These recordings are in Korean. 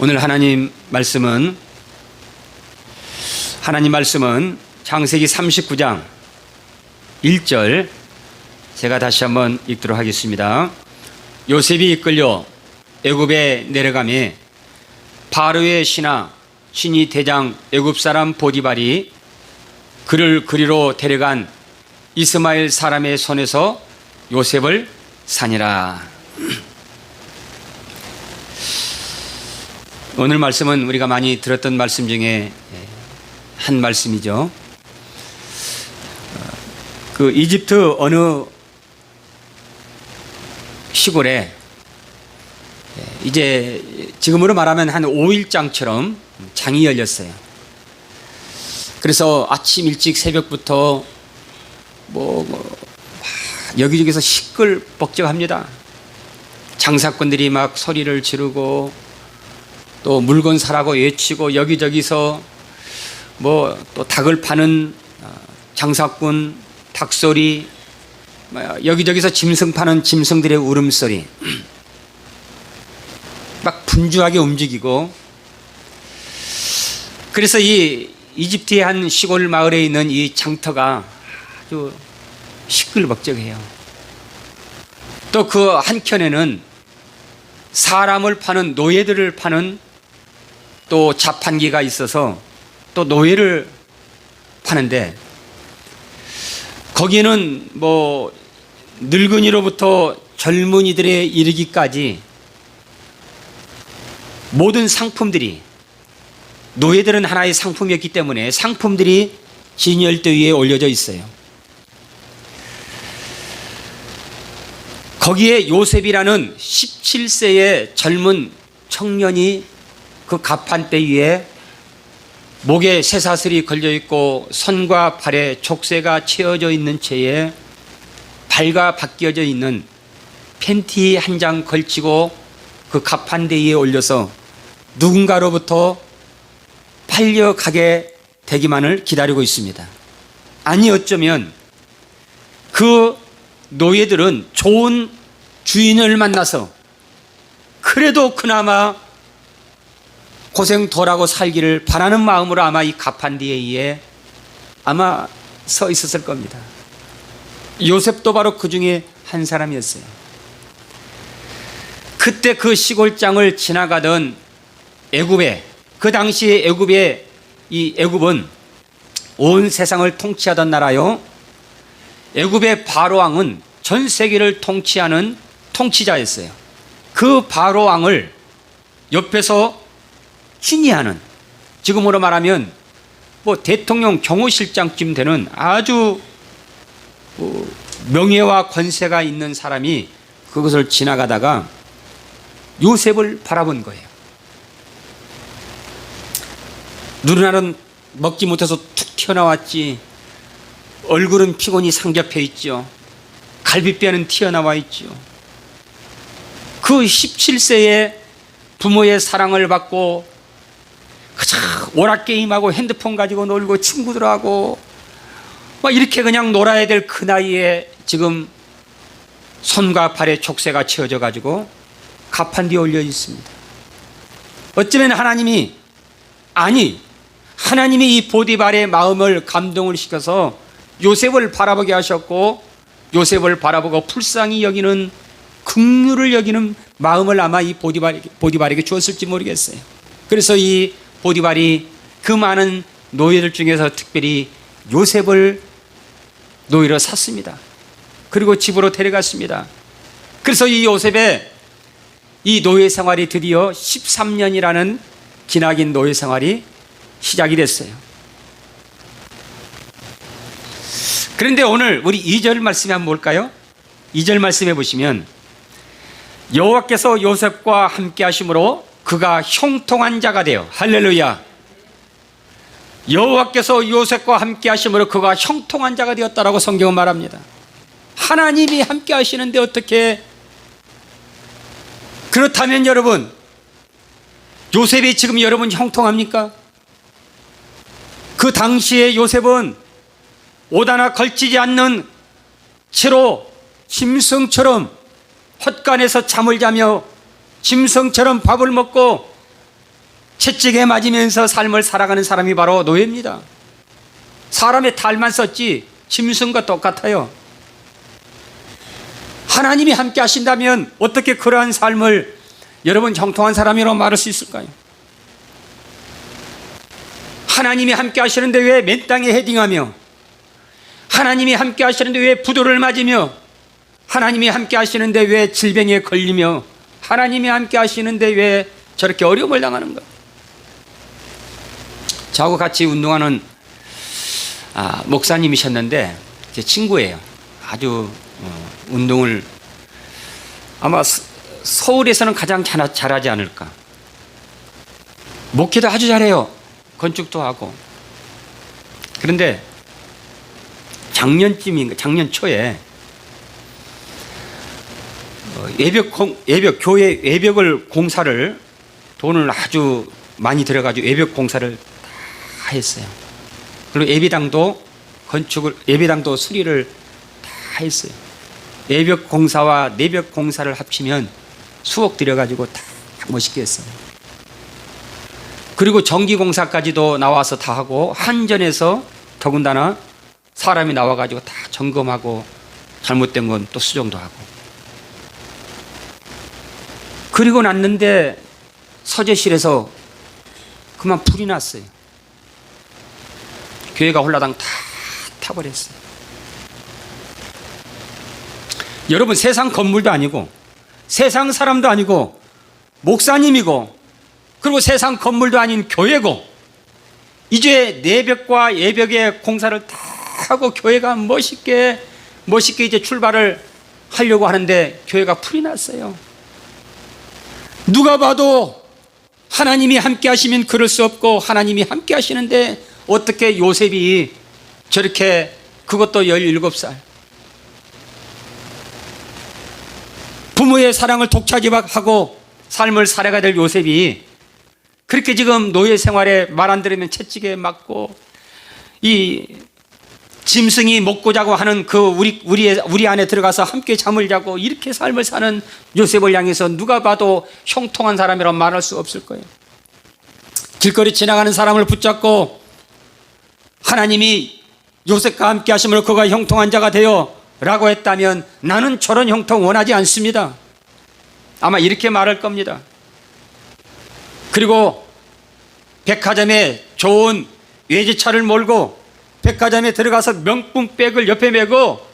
오늘 하나님 말씀은 창세기 39장 1절 제가 다시 한번 읽도록 하겠습니다. 요셉이 이끌려 애굽에 내려가매 바로의 신이 대장 애굽 사람 보디발이 그를 그리로 데려간 이스마엘 사람의 손에서 요셉을 사니라. 오늘 말씀은 우리가 많이 들었던 말씀 중에 한 말씀이죠. 그 이집트 어느 시골에 이제 지금으로 말하면 한 5일장처럼 장이 열렸어요. 그래서 아침 일찍 새벽부터 여기저기서 시끌벅적합니다. 장사꾼들이 막 소리를 지르고 또 물건 사라고 외치고 여기저기서 또 닭을 파는 장사꾼 닭소리, 여기저기서 짐승 파는 짐승들의 울음소리, 막 분주하게 움직이고, 그래서 이 이집트의 한 시골 마을에 있는 이 장터가 아주 시끌벅적해요. 또 그 한켠에는 사람을 파는 노예들을 파는 또 자판기가 있어서 또 노예를 파는데, 거기는 늙은이로부터 젊은이들에 이르기까지 모든 상품들이, 노예들은 하나의 상품이었기 때문에 상품들이 진열대 위에 올려져 있어요. 거기에 요셉이라는 17세의 젊은 청년이 그 가판대 위에 목에 쇠사슬이 걸려있고 손과 발에 족쇄가 채워져 있는 채에 발과 벗겨져 있는 팬티 한 장 걸치고 그 가판대 위에 올려서 누군가로부터 팔려가게 되기만을 기다리고 있습니다. 아니 어쩌면 그 노예들은 좋은 주인을 만나서 그래도 그나마 고생 덜하고 살기를 바라는 마음으로 아마 이 가판대에 의해 아마 서 있었을 겁니다. 요셉도 바로 그 중에 한 사람이었어요. 그때 그 시골장을 지나가던 애굽에, 그 당시에 애굽은 온 세상을 통치하던 나라요. 애굽의 바로 왕은 전 세계를 통치하는 통치자였어요. 그 바로 왕을 옆에서 지휘하는, 지금으로 말하면 대통령 경호실장쯤 되는 아주 명예와 권세가 있는 사람이 그것을 지나가다가 요셉을 바라본 거예요. 눈알은 먹지 못해서 툭 튀어나왔지, 얼굴은 피곤히 상접해 있죠, 갈비뼈는 튀어나와 있죠. 그 17세의 부모의 사랑을 받고 그저 오락게임하고 핸드폰 가지고 놀고 친구들하고 막 이렇게 그냥 놀아야 될 그 나이에 지금 손과 발에 족쇄가 채워져 가지고 가판뒤에 올려 있습니다. 어쩌면 하나님이 이 보디발의 마음을 감동을 시켜서 요셉을 바라보게 하셨고, 요셉을 바라보고 불쌍히 여기는, 긍휼을 여기는 마음을 아마 이 보디발에게 주었을지 모르겠어요. 그래서 이 보디발이 그 많은 노예들 중에서 특별히 요셉을 노예로 샀습니다. 그리고 집으로 데려갔습니다. 그래서 이 요셉의 이 노예 생활이 드디어 13년이라는 기나긴 노예 생활이 시작이 됐어요. 그런데 오늘 우리 2절 말씀이 한번 볼까요? 2절 말씀해 보시면, 여호와께서 요셉과 함께 하심으로 그가 형통한 자가 되어, 할렐루야, 여호와께서 요셉과 함께 하심으로 그가 형통한 자가 되었다라고 성경은 말합니다. 하나님이 함께 하시는데 어떻게, 그렇다면 여러분, 요셉이 지금 여러분 형통합니까? 그 당시에 요셉은 옷 하나 걸치지 않는 채로 짐승처럼 헛간에서 잠을 자며 짐승처럼 밥을 먹고 채찍에 맞으면서 삶을 살아가는 사람이 바로 노예입니다. 사람의 탈만 썼지 짐승과 똑같아요. 하나님이 함께 하신다면 어떻게 그러한 삶을 여러분 형통한 사람이라고 말할 수 있을까요? 하나님이 함께 하시는데 왜 맨 땅에 헤딩하며, 하나님이 함께 하시는데 왜 부도를 맞으며, 하나님이 함께 하시는데 왜 질병에 걸리며, 하나님이 함께 하시는데 왜 저렇게 어려움을 당하는가? 저하고 같이 운동하는 목사님이셨는데 제 친구예요. 아주 운동을 아마 서울에서는 가장 잘하지 않을까. 목회도 아주 잘해요. 건축도 하고. 그런데 작년 초에 교회 외벽을 공사를 돈을 아주 많이 들여가지고 외벽 공사를 다 했어요. 그리고 예배당도 수리를 다 했어요. 외벽 공사와 내벽 공사를 합치면 수억 들여가지고 다 멋있게 했어요. 그리고 전기 공사까지도 나와서 다 하고, 한전에서 더군다나 사람이 나와가지고 다 점검하고 잘못된 건 또 수정도 하고. 그리고 났는데 서재실에서 그만 불이 났어요. 교회가 홀라당 다 타버렸어요. 여러분, 세상 건물도 아니고 세상 사람도 아니고 목사님이고 그리고 세상 건물도 아닌 교회고, 이제 내벽과 예벽의 공사를 다 하고 교회가 멋있게 이제 출발을 하려고 하는데 교회가 불이 났어요. 누가 봐도 하나님이 함께 하시면 그럴 수 없고, 하나님이 함께 하시는데 어떻게 요셉이 저렇게, 그것도 17살, 부모의 사랑을 독차지하고 삶을 살아가야 될 요셉이 그렇게 지금 노예 생활에 말 안 들으면 채찍에 맞고, 이 짐승이 먹고 자고 하는 그 우리 안에 들어가서 함께 잠을 자고 이렇게 삶을 사는 요셉을 향해서 누가 봐도 형통한 사람이라고 말할 수 없을 거예요. 길거리 지나가는 사람을 붙잡고 하나님이 요셉과 함께 하심으로 그가 형통한 자가 되어 라고 했다면 나는 저런 형통 원하지 않습니다. 아마 이렇게 말할 겁니다. 그리고 백화점에 좋은 외제차를 몰고 백화점에 들어가서 명품 백을 옆에 메고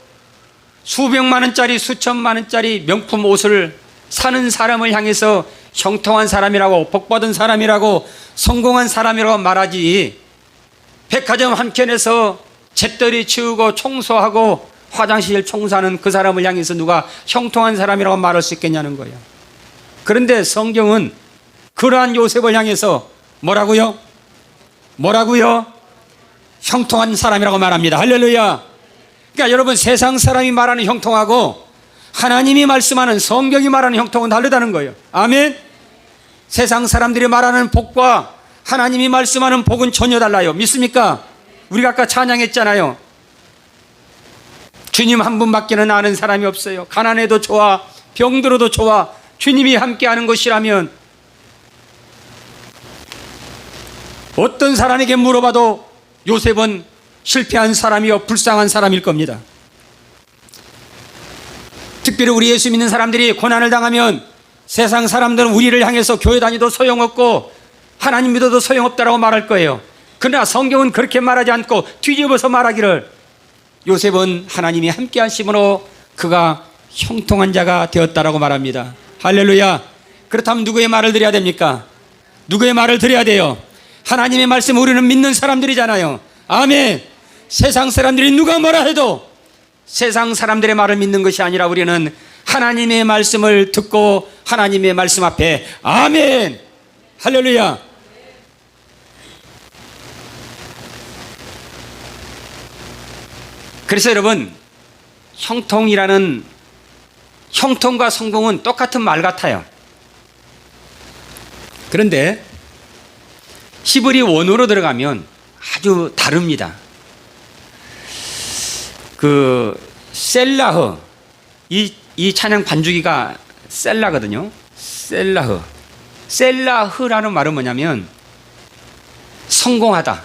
수백만 원짜리 수천만 원짜리 명품 옷을 사는 사람을 향해서 형통한 사람이라고, 복받은 사람이라고, 성공한 사람이라고 말하지, 백화점 한켠에서 잿더리 치우고 청소하고 화장실 청소하는 그 사람을 향해서 누가 형통한 사람이라고 말할 수 있겠냐는 거예요. 그런데 성경은 그러한 요셉을 향해서 뭐라고요? 형통한 사람이라고 말합니다. 할렐루야. 그러니까 여러분, 세상 사람이 말하는 형통하고 하나님이 말씀하는, 성경이 말하는 형통은 다르다는 거예요. 아멘. 세상 사람들이 말하는 복과 하나님이 말씀하는 복은 전혀 달라요. 믿습니까? 우리가 아까 찬양했잖아요. 주님 한 분밖에는 아는 사람이 없어요. 가난해도 좋아, 병들어도 좋아, 주님이 함께하는 것이라면 어떤 사람에게 물어봐도 요셉은 실패한 사람이요 불쌍한 사람일 겁니다. 특별히 우리 예수 믿는 사람들이 고난을 당하면 세상 사람들은 우리를 향해서 교회 다니도 소용없고 하나님 믿어도 소용없다라고 말할 거예요. 그러나 성경은 그렇게 말하지 않고 뒤집어서 말하기를, 요셉은 하나님이 함께 하심으로 그가 형통한 자가 되었다라고 말합니다. 할렐루야. 그렇다면 누구의 말을 드려야 됩니까? 누구의 말을 드려야 돼요? 하나님의 말씀, 우리는 믿는 사람들이잖아요. 아멘. 세상 사람들이 누가 뭐라 해도 세상 사람들의 말을 믿는 것이 아니라 우리는 하나님의 말씀을 듣고 하나님의 말씀 앞에 아멘, 할렐루야. 그래서 여러분, 형통과 성공은 똑같은 말 같아요. 그런데 히브리 원어로 들어가면 아주 다릅니다. 그 셀라흐, 이 찬양 반주기가 셀라거든요. 셀라흐라는 말은 뭐냐면 성공하다.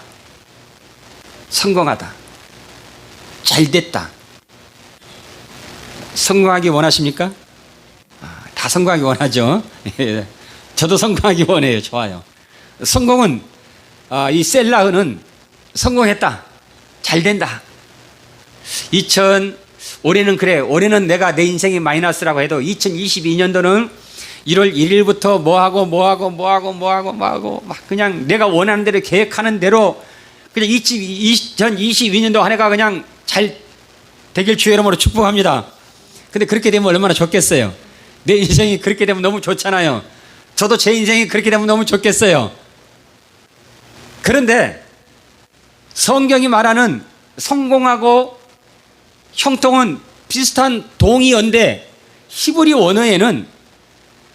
성공하다. 잘 됐다. 성공하기 원하십니까? 다 성공하기 원하죠. 저도 성공하기 원해요. 좋아요. 성공은 이 셀라흐는 성공했다. 잘 된다. 올해는 그래. 올해는 내가 내 인생이 마이너스라고 해도 2022년도는 1월 1일부터 뭐하고 막 그냥 내가 원하는 대로 계획하는 대로 그냥 2022년도 한 해가 그냥 잘 되길 주의 이름으로 축복합니다. 근데 그렇게 되면 얼마나 좋겠어요. 내 인생이 그렇게 되면 너무 좋잖아요. 저도 제 인생이 그렇게 되면 너무 좋겠어요. 그런데 성경이 말하는 성공하고 형통은 비슷한 동의어인데 히브리 원어에는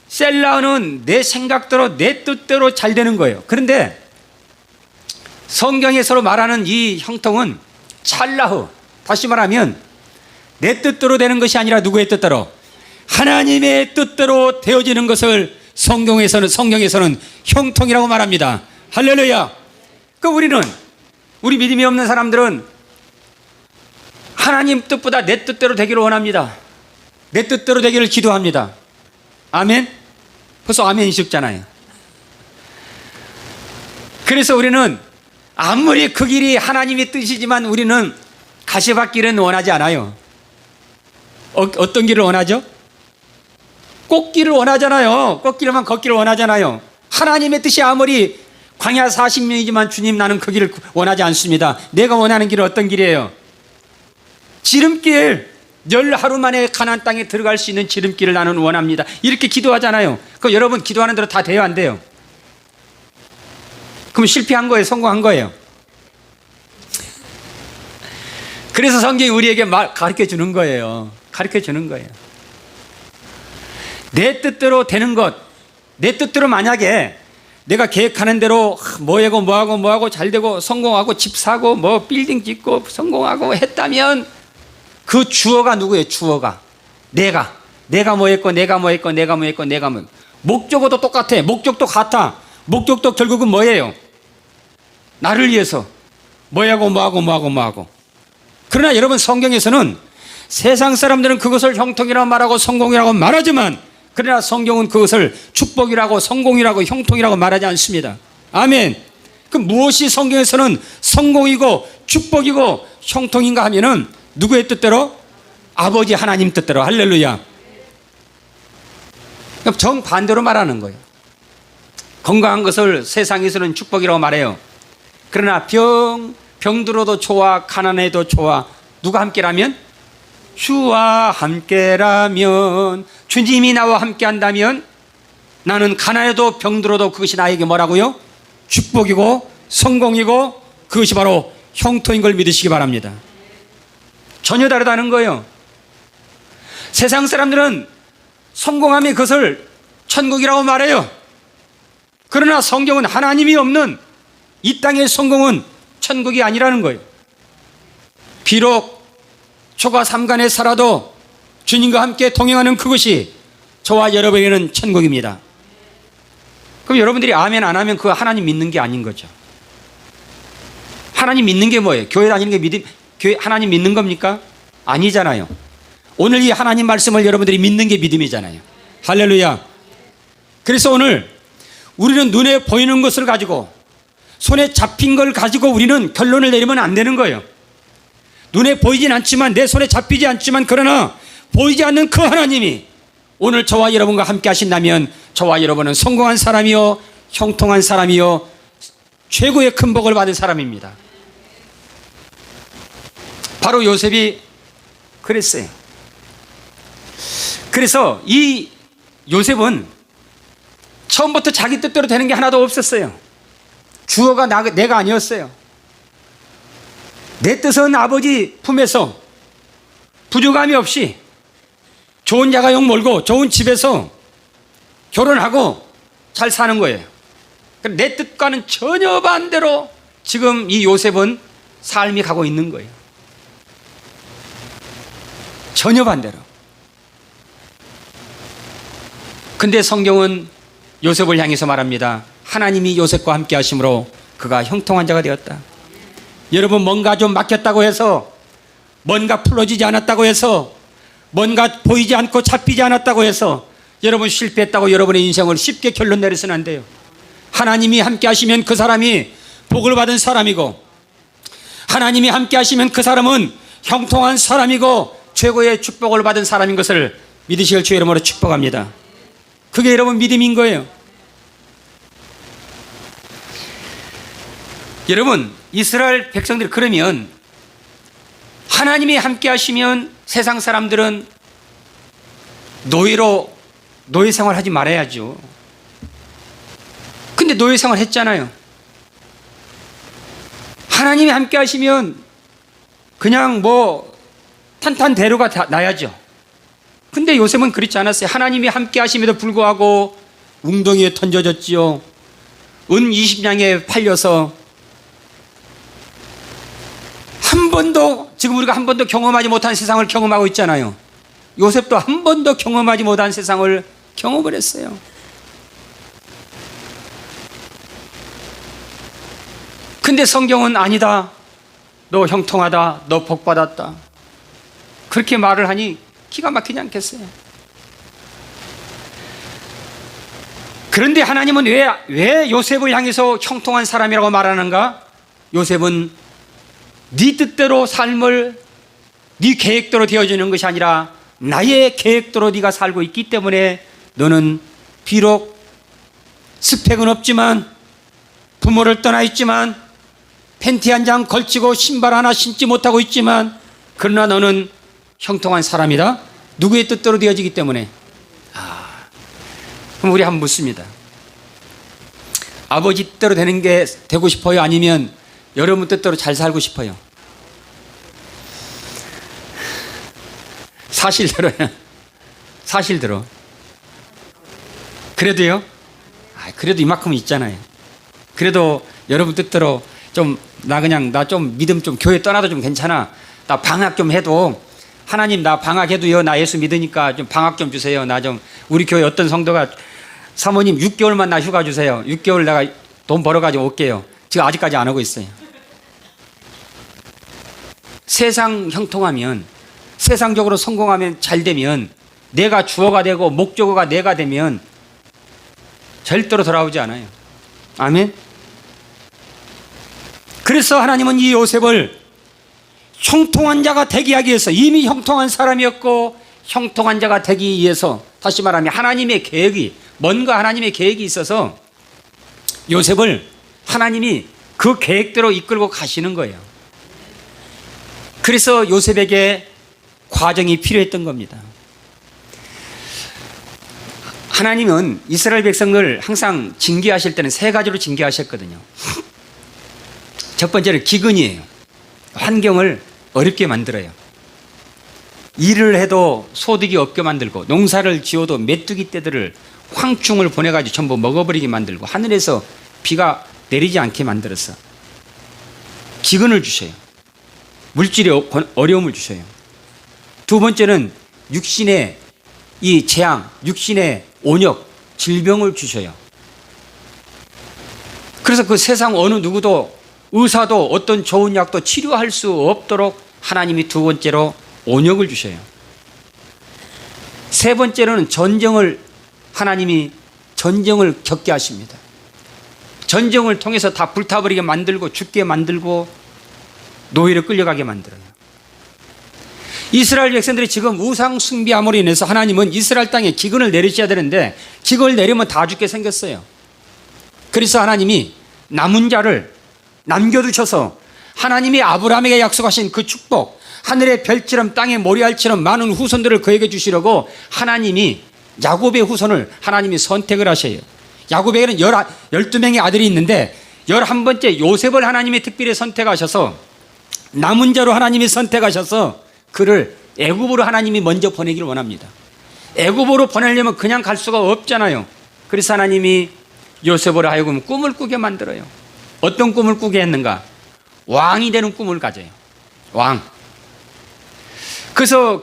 셀라는 내 생각대로 내 뜻대로 잘 되는 거예요. 그런데 성경에서 말하는 이 형통은 찰라흐, 다시 말하면 내 뜻대로 되는 것이 아니라 누구의 뜻대로? 하나님의 뜻대로 되어지는 것을 성경에서는 형통이라고 말합니다. 할렐루야. 우리 믿음이 없는 사람들은 하나님 뜻보다 내 뜻대로 되기를 원합니다. 내 뜻대로 되기를 기도합니다. 아멘? 벌써 아멘이 적잖아요. 그래서 우리는 아무리 그 길이 하나님의 뜻이지만 우리는 가시밭길은 원하지 않아요. 어떤 길을 원하죠? 꽃길을 원하잖아요. 꽃길만 걷기를 원하잖아요. 하나님의 뜻이 아무리 광야 40년이지만 주님 나는 그 길을 원하지 않습니다. 내가 원하는 길은 어떤 길이에요? 지름길, 열 하루 만에 가나안 땅에 들어갈 수 있는 지름길을 나는 원합니다. 이렇게 기도하잖아요. 그럼 여러분 기도하는 대로 다 돼요, 안 돼요? 그럼 실패한 거예요, 성공한 거예요? 그래서 성경이 우리에게 가르쳐 주는 거예요. 가르쳐 주는 거예요. 내 뜻대로 되는 것, 내 뜻대로 만약에 내가 계획하는 대로 뭐하고 잘 되고 성공하고 집 사고 뭐 빌딩 짓고 성공하고 했다면 그 주어가 누구예요? 주어가 내가 뭐 했고 내가 뭐 목적어도 똑같아. 목적도 같아. 목적도 결국은 뭐예요? 나를 위해서 뭐하고. 그러나 여러분 성경에서는 세상 사람들은 그것을 형통이라고 말하고 성공이라고 말하지만 그러나 성경은 그것을 축복이라고 성공이라고 형통이라고 말하지 않습니다. 아멘. 그 무엇이 성경에서는 성공이고 축복이고 형통인가 하면은 누구의 뜻대로? 아버지 하나님 뜻대로. 할렐루야. 정반대로 말하는 거예요. 건강한 것을 세상에서는 축복이라고 말해요. 그러나 병들어도 좋아, 가난해도 좋아. 누가 함께라면? 주와 함께라면, 주님이 나와 함께한다면 나는 가난해도 병들어도 그것이 나에게 뭐라고요? 축복이고 성공이고 그것이 바로 형통인 걸 믿으시기 바랍니다. 전혀 다르다는 거예요. 세상 사람들은 성공하면 그것을 천국이라고 말해요. 그러나 성경은 하나님이 없는 이 땅의 성공은 천국이 아니라는 거예요. 비록 초가 삼간에 살아도 주님과 함께 동행하는 그것이 저와 여러분에게는 천국입니다. 그럼 여러분들이 아멘 안 하면 그거 하나님 믿는 게 아닌 거죠. 하나님 믿는 게 뭐예요? 교회 다니는 게 교회 하나님 믿는 겁니까? 아니잖아요. 오늘 이 하나님 말씀을 여러분들이 믿는 게 믿음이잖아요. 할렐루야. 그래서 오늘 우리는 눈에 보이는 것을 가지고 손에 잡힌 걸 가지고 우리는 결론을 내리면 안 되는 거예요. 눈에 보이진 않지만 내 손에 잡히지 않지만 그러나 보이지 않는 그 하나님이 오늘 저와 여러분과 함께 하신다면 저와 여러분은 성공한 사람이요 형통한 사람이요 최고의 큰 복을 받은 사람입니다. 바로 요셉이 그랬어요. 그래서 이 요셉은 처음부터 자기 뜻대로 되는 게 하나도 없었어요. 주어가 내가 아니었어요. 내 뜻은 아버지 품에서 부족함이 없이 좋은 자가용 몰고 좋은 집에서 결혼하고 잘 사는 거예요. 내 뜻과는 전혀 반대로 지금 이 요셉은 삶이 가고 있는 거예요. 전혀 반대로. 근데 성경은 요셉을 향해서 말합니다. 하나님이 요셉과 함께 하심으로 그가 형통한 자가 되었다. 여러분, 뭔가 좀 막혔다고 해서, 뭔가 풀어지지 않았다고 해서, 뭔가 보이지 않고 잡히지 않았다고 해서 여러분 실패했다고 여러분의 인생을 쉽게 결론 내려서는 안 돼요. 하나님이 함께 하시면 그 사람이 복을 받은 사람이고, 하나님이 함께 하시면 그 사람은 형통한 사람이고 최고의 축복을 받은 사람인 것을 믿으실 주의 이름으로 축복합니다. 그게 여러분 믿음인 거예요. 여러분, 이스라엘 백성들이 그러면 하나님이 함께 하시면 세상 사람들은 노예 생활하지 말아야죠. 근데 노예 생활 했잖아요. 하나님이 함께 하시면 그냥 뭐 탄탄대로가 나야죠. 근데 요셉은 그렇지 않았어요. 하나님이 함께 하심에도 불구하고 웅덩이에 던져졌지요. 은 20냥에 팔려서 한 번도, 지금 우리가 한 번도 경험하지 못한 세상을 경험하고 있잖아요. 요셉도 한 번도 경험하지 못한 세상을 경험을 했어요. 근데 성경은 아니다, 너 형통하다, 너 복받았다, 그렇게 말을 하니 기가 막히지 않겠어요? 그런데 하나님은 왜 요셉을 향해서 형통한 사람이라고 말하는가? 요셉은 네 뜻대로 삶을, 네 계획대로 되어지는 것이 아니라 나의 계획대로 네가 살고 있기 때문에 너는 비록 스펙은 없지만, 부모를 떠나 있지만, 팬티 한 장 걸치고 신발 하나 신지 못하고 있지만, 그러나 너는 형통한 사람이다. 누구의 뜻대로 되어지기 때문에. 그럼 우리 한번 묻습니다. 아버지 뜻대로 되고 싶어요? 아니면 여러분 뜻대로 잘 살고 싶어요? 사실대로요. 사실대로. 그래도요? 그래도 이만큼은 있잖아요. 그래도 여러분 뜻대로 나 좀 믿음 좀 교회 떠나도 좀 괜찮아. 나 방학 좀 해도, 하나님 나 방학해도요, 나 예수 믿으니까 좀 방학 좀 주세요. 우리 교회 어떤 성도가 사모님 6개월만 나 휴가 주세요. 6개월 내가 돈 벌어가지고 올게요. 지금 아직까지 안 오고 있어요. 세상 형통하면, 세상적으로 성공하면, 잘 되면, 내가 주어가 되고 목적어가 내가 되면 절대로 돌아오지 않아요. 아멘. 그래서 하나님은 이 요셉을 형통한 자가 되게 하기 위해서, 이미 형통한 사람이었고 형통한 자가 되기 위해서, 다시 말하면 하나님의 계획이, 뭔가 하나님의 계획이 있어서 요셉을 하나님이 그 계획대로 이끌고 가시는 거예요. 그래서 요셉에게 과정이 필요했던 겁니다. 하나님은 이스라엘 백성을 항상 징계하실 때는 세 가지로 징계하셨거든요. 첫 번째는 기근이에요. 환경을 어렵게 만들어요. 일을 해도 소득이 없게 만들고, 농사를 지어도 메뚜기 떼들을, 황충을 보내가지고 전부 먹어버리게 만들고, 하늘에서 비가 내리지 않게 만들어서 기근을 주셔요. 물질의 어려움을 주셔요. 두 번째는 육신의 이 재앙, 육신의 온역, 질병을 주셔요. 그래서 그 세상 어느 누구도, 의사도 어떤 좋은 약도 치료할 수 없도록 하나님이 두 번째로 온역을 주셔요. 세 번째로는 하나님이 전쟁을 겪게 하십니다. 전쟁을 통해서 다 불타버리게 만들고, 죽게 만들고, 노예로 끌려가게 만들어요. 이스라엘 백성들이 지금 우상 숭배함으로 인해서 하나님은 이스라엘 땅에 기근을 내리셔야 되는데, 기근을 내리면 다 죽게 생겼어요. 그래서 하나님이 남은 자를 남겨두셔서 하나님이 아브라함에게 약속하신 그 축복, 하늘의 별처럼 땅의 모래알처럼 많은 후손들을 그에게 주시려고 하나님이 야곱의 후손을 하나님이 선택을 하셔요. 야곱에게는 12명의 아들이 있는데 11번째 요셉을 하나님이 특별히 선택하셔서, 남은 자로 하나님이 선택하셔서 그를 애굽으로 하나님이 먼저 보내기를 원합니다. 애굽으로 보내려면 그냥 갈 수가 없잖아요. 그래서 하나님이 요셉으로 하여금 꿈을 꾸게 만들어요. 어떤 꿈을 꾸게 했는가? 왕이 되는 꿈을 가져요. 왕. 그래서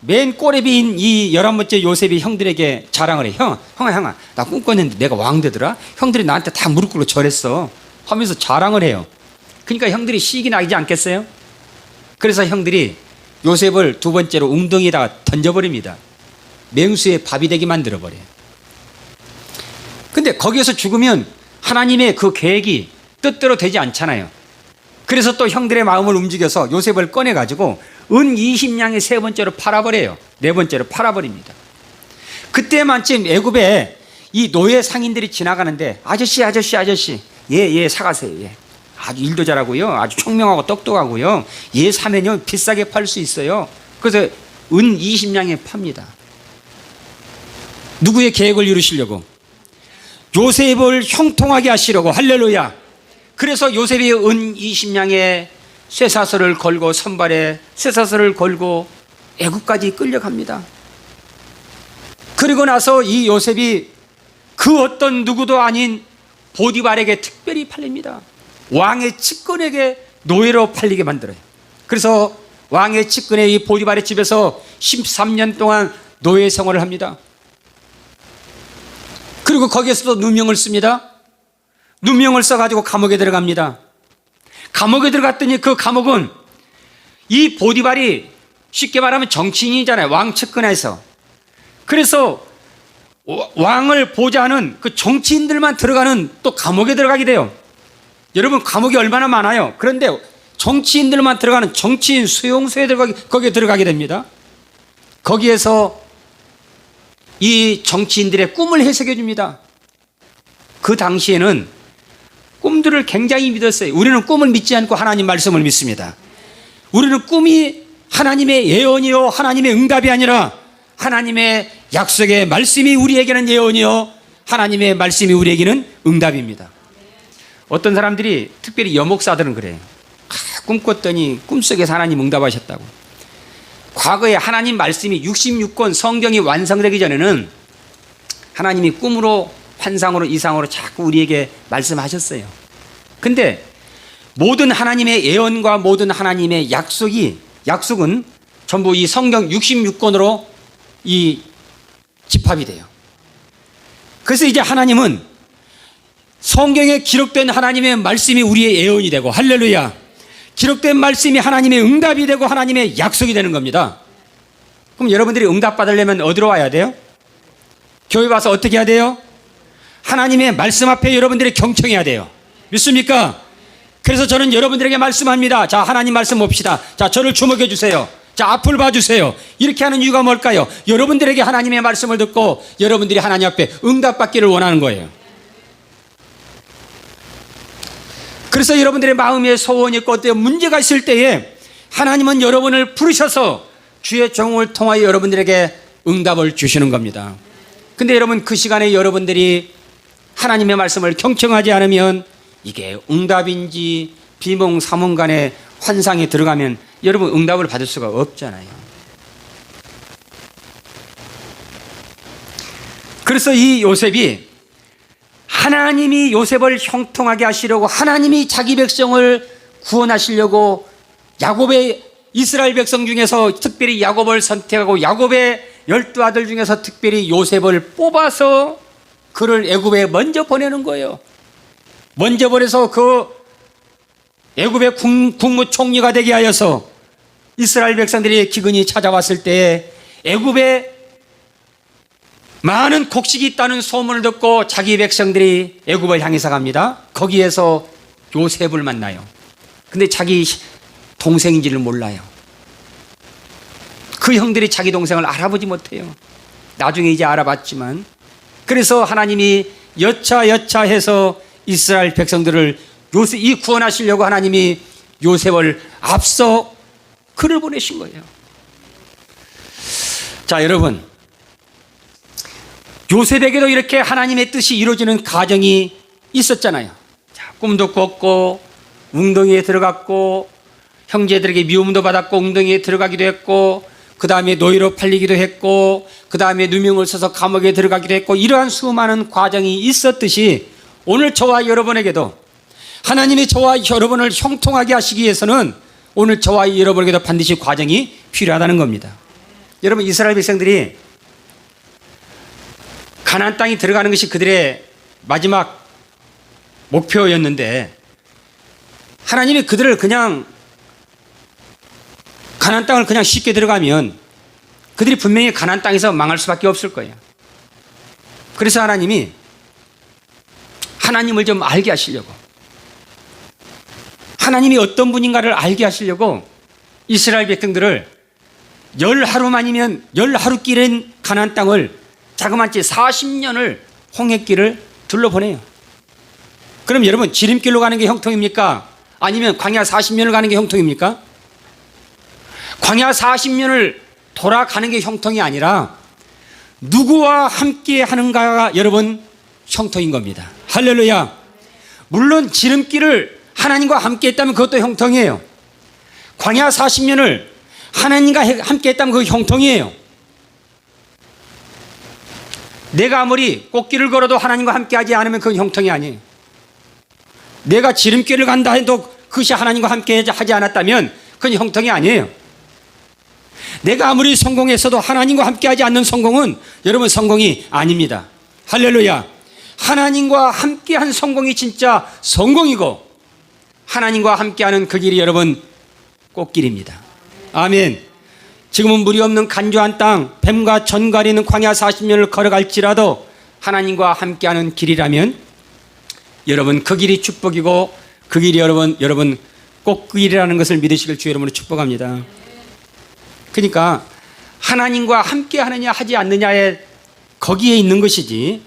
맨 꼬레비인 이 11번째 요셉이 형들에게 자랑을 해요. 형아, 나 꿈꿨는데 내가 왕 되더라. 형들이 나한테 다 무릎 꿇고 절했어. 하면서 자랑을 해요. 그러니까 형들이 시기 나지 않겠어요? 그래서 형들이 요셉을 두 번째로 웅덩이에다가 던져버립니다. 맹수의 밥이 되게 만들어버려요. 근데 거기에서 죽으면 하나님의 그 계획이 뜻대로 되지 않잖아요. 그래서 또 형들의 마음을 움직여서 요셉을 꺼내가지고 은 20냥에 세 번째로 팔아버려요. 네 번째로 팔아버립니다. 그때만쯤 애굽에 이 노예 상인들이 지나가는데 아저씨 예 사가세요. 예. 아주 일도 잘하고요. 아주 총명하고 똑똑하고요. 얘 사면요 비싸게 팔 수 있어요. 그래서 은 20냥에 팝니다. 누구의 계획을 이루시려고? 요셉을 형통하게 하시려고. 할렐루야. 그래서 요셉이 은 20냥에 쇠사슬을 걸고 선발에 쇠사슬을 걸고 애굽까지 끌려갑니다. 그리고 나서 이 요셉이 그 어떤 누구도 아닌 보디발에게 특별히 팔립니다. 왕의 측근에게 노예로 팔리게 만들어요. 그래서 왕의 측근의 이 보디발의 집에서 13년 동안 노예 생활을 합니다. 그리고 거기에서도 누명을 씁니다. 누명을 써가지고 감옥에 들어갑니다. 감옥에 들어갔더니 그 감옥은 이 보디발이 쉽게 말하면 정치인이잖아요. 왕 측근에서. 그래서 왕을 보좌하는 그 정치인들만 들어가는 또 감옥에 들어가게 돼요. 여러분 감옥이 얼마나 많아요. 그런데 정치인들만 들어가는 정치인 수용소에 거기에 들어가게 됩니다. 거기에서 이 정치인들의 꿈을 해석해 줍니다. 그 당시에는 꿈들을 굉장히 믿었어요. 우리는 꿈을 믿지 않고 하나님 말씀을 믿습니다. 우리는 꿈이 하나님의 예언이요 하나님의 응답이 아니라 하나님의 약속의 말씀이 우리에게는 예언이요 하나님의 말씀이 우리에게는 응답입니다. 어떤 사람들이 특별히 여목사들은 그래요. 꿈꿨더니 꿈속에서 하나님 응답하셨다고. 과거에 하나님 말씀이 66권 성경이 완성되기 전에는 하나님이 꿈으로 환상으로 이상으로 자꾸 우리에게 말씀하셨어요. 근데 모든 하나님의 예언과 모든 하나님의 약속은 전부 이 성경 66권으로 이 집합이 돼요. 그래서 이제 하나님은 성경에 기록된 하나님의 말씀이 우리의 예언이 되고 할렐루야. 기록된 말씀이 하나님의 응답이 되고 하나님의 약속이 되는 겁니다. 그럼 여러분들이 응답 받으려면 어디로 와야 돼요? 교회 와서 어떻게 해야 돼요? 하나님의 말씀 앞에 여러분들이 경청해야 돼요. 믿습니까? 그래서 저는 여러분들에게 말씀합니다. 자, 하나님 말씀 봅시다. 자, 저를 주목해 주세요. 자, 앞을 봐주세요. 이렇게 하는 이유가 뭘까요? 여러분들에게 하나님의 말씀을 듣고 여러분들이 하나님 앞에 응답받기를 원하는 거예요. 그래서 여러분들의 마음에 소원이 있고 어때요? 문제가 있을 때에 하나님은 여러분을 부르셔서 주의 종을 통하여 여러분들에게 응답을 주시는 겁니다. 근데 여러분 그 시간에 여러분들이 하나님의 말씀을 경청하지 않으면 이게 응답인지 비몽사몽간의 환상에 들어가면 여러분 응답을 받을 수가 없잖아요. 그래서 이 요셉이 하나님이 요셉을 형통하게 하시려고 하나님이 자기 백성을 구원하시려고 야곱의 이스라엘 백성 중에서 특별히 야곱을 선택하고 야곱의 12아들 중에서 특별히 요셉을 뽑아서 그를 애굽에 먼저 보내는 거예요. 먼저 보내서 그 애굽의 국무총리가 되게 하여서 이스라엘 백성들이 기근이 찾아왔을 때 애굽에 많은 곡식이 있다는 소문을 듣고 자기 백성들이 애굽을 향해서 갑니다. 거기에서 요셉을 만나요. 근데 자기 동생인지를 몰라요. 그 형들이 자기 동생을 알아보지 못해요. 나중에 이제 알아봤지만. 그래서 하나님이 여차해서 이스라엘 백성들을 이 구원하시려고 하나님이 요셉을 앞서 그를 보내신 거예요. 자, 여러분, 요셉에게도 이렇게 하나님의 뜻이 이루어지는 과정이 있었잖아요. 자, 꿈도 꿨고 웅덩이에 들어갔고 형제들에게 미움도 받았고 웅덩이에 들어가기도 했고 그 다음에 노예로 팔리기도 했고 그 다음에 누명을 써서 감옥에 들어가기도 했고 이러한 수많은 과정이 있었듯이 오늘 저와 여러분에게도 하나님이 저와 여러분을 형통하게 하시기 위해서는 오늘 저와 여러분에게도 반드시 과정이 필요하다는 겁니다. 여러분 이스라엘 백성들이 가나안 땅에 들어가는 것이 그들의 마지막 목표였는데 하나님이 그들을 그냥 가나안 땅을 그냥 쉽게 들어가면 그들이 분명히 가나안 땅에서 망할 수밖에 없을 거예요. 그래서 하나님이 하나님을 좀 알게 하시려고, 하나님이 어떤 분인가를 알게 하시려고 이스라엘 백성들을 10하루만이면 10하루길인 가나안 땅을 자그마치 40년을 홍해길을 둘러보내요. 그럼 여러분, 지름길로 가는 게 형통입니까? 아니면 광야 40년을 가는 게 형통입니까? 광야 40년을 돌아가는 게 형통이 아니라 누구와 함께 하는가가 여러분 형통인 겁니다. 할렐루야. 물론 지름길을 하나님과 함께 했다면 그것도 형통이에요. 광야 40년을 하나님과 함께 했다면 그거 형통이에요. 내가 아무리 꽃길을 걸어도 하나님과 함께 하지 않으면 그건 형통이 아니에요. 내가 지름길을 간다 해도 그것이 하나님과 함께 하지 않았다면 그건 형통이 아니에요. 내가 아무리 성공했어도 하나님과 함께 하지 않는 성공은 여러분 성공이 아닙니다. 할렐루야. 하나님과 함께한 성공이 진짜 성공이고 하나님과 함께하는 그 길이 여러분 꽃길입니다. 아멘. 지금은 물이 없는 간조한 땅, 뱀과 전 가리는 광야 40년을 걸어갈지라도 하나님과 함께하는 길이라면 여러분 그 길이 축복이고 그 길이 여러분 꽃길이라는 것을 믿으시길 주 여러분을 축복합니다. 그러니까 하나님과 함께 하느냐 하지 않느냐에 거기에 있는 것이지,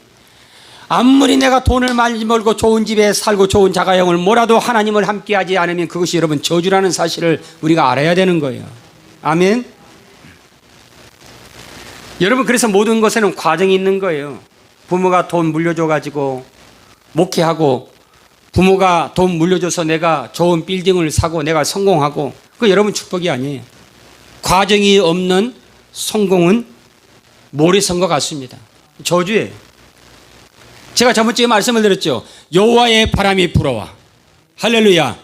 아무리 내가 돈을 많이 벌고 좋은 집에 살고 좋은 자가용을 몰아도 하나님을 함께 하지 않으면 그것이 여러분 저주라는 사실을 우리가 알아야 되는 거예요. 아멘. 여러분, 그래서 모든 것에는 과정이 있는 거예요. 부모가 돈 물려줘 가지고 목회하고, 부모가 돈 물려줘서 내가 좋은 빌딩을 사고 내가 성공하고, 그거 여러분 축복이 아니에요. 과정이 없는 성공은 모래성과 같습니다. 저주예요. 제가 저번주에 말씀을 드렸죠. 여호와의 바람이 불어와. 할렐루야.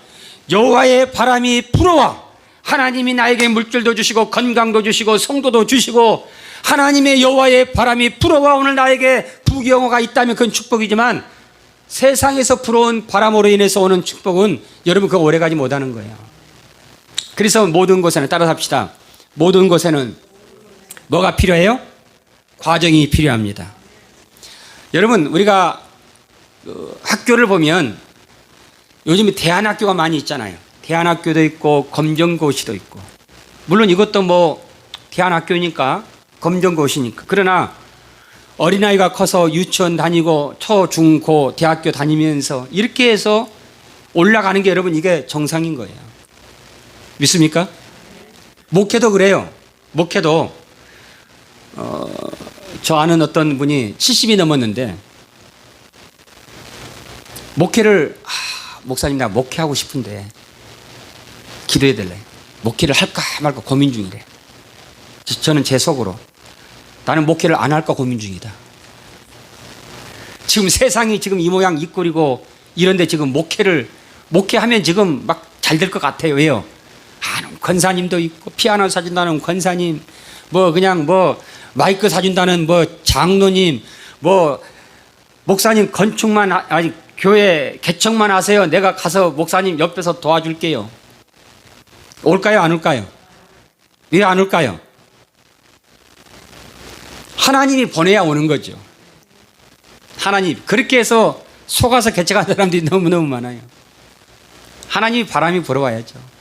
여호와의 바람이 불어와. 하나님이 나에게 물질도 주시고 건강도 주시고 성도도 주시고 하나님의 여호와의 바람이 불어와 오늘 나에게 부귀영화가 있다면 그건 축복이지만 세상에서 불어온 바람으로 인해서 오는 축복은 여러분 그거 오래가지 못하는 거예요. 그래서 모든 것에는 따라서 합시다. 모든 것에는 뭐가 필요해요? 과정이 필요합니다. 여러분, 우리가 학교를 보면 요즘에 대안학교가 많이 있잖아요. 대안학교도 있고 검정고시도 있고, 물론 이것도 뭐 대안학교니까 검정고시니까. 그러나 어린아이가 커서 유치원 다니고 초, 중, 고, 대학교 다니면서 이렇게 해서 올라가는 게 여러분 이게 정상인 거예요. 믿습니까? 목회도 그래요. 목회도 저 아는 어떤 분이 70이 넘었는데 목회를 목사님 나 목회하고 싶은데 기도해 달래. 목회를 할까 말까 고민 중이래. 저는 제 속으로 나는 목회를 안 할까 고민 중이다. 지금 세상이 지금 이 모양 이 꼴이고 이런데 지금 목회하면 지금 막 잘 될 것 같아요. 왜요? 권사님도 있고 피아노 사준다는 권사님, 뭐 그냥 뭐 마이크 사준다는 뭐 장로님, 뭐 목사님 건축만 아니 교회 개척만 하세요. 내가 가서 목사님 옆에서 도와줄게요. 올까요? 안 올까요? 왜 안 올까요? 하나님이 보내야 오는 거죠. 하나님, 그렇게 해서 속아서 개척한 사람들이 너무너무 많아요. 하나님이 바람이 불어와야죠.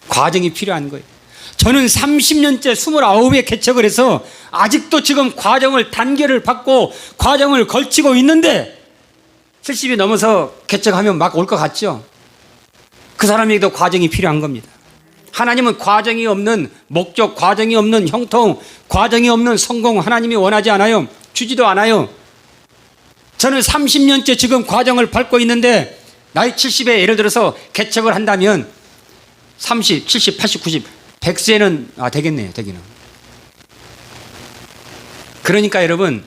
과정이 필요한 거예요. 저는 30년째 29에 개척을 해서 아직도 지금 과정을 단계를 받고 과정을 걸치고 있는데 70이 넘어서 개척하면 막 올 것 같죠? 그 사람에게도 과정이 필요한 겁니다. 하나님은 과정이 없는 목적, 과정이 없는 형통, 과정이 없는 성공 하나님이 원하지 않아요. 주지도 않아요. 저는 30년째 지금 과정을 밟고 있는데 나이 70에 예를 들어서 개척을 한다면 30, 70, 80, 90, 100세는 되겠네요. 되기는. 그러니까 여러분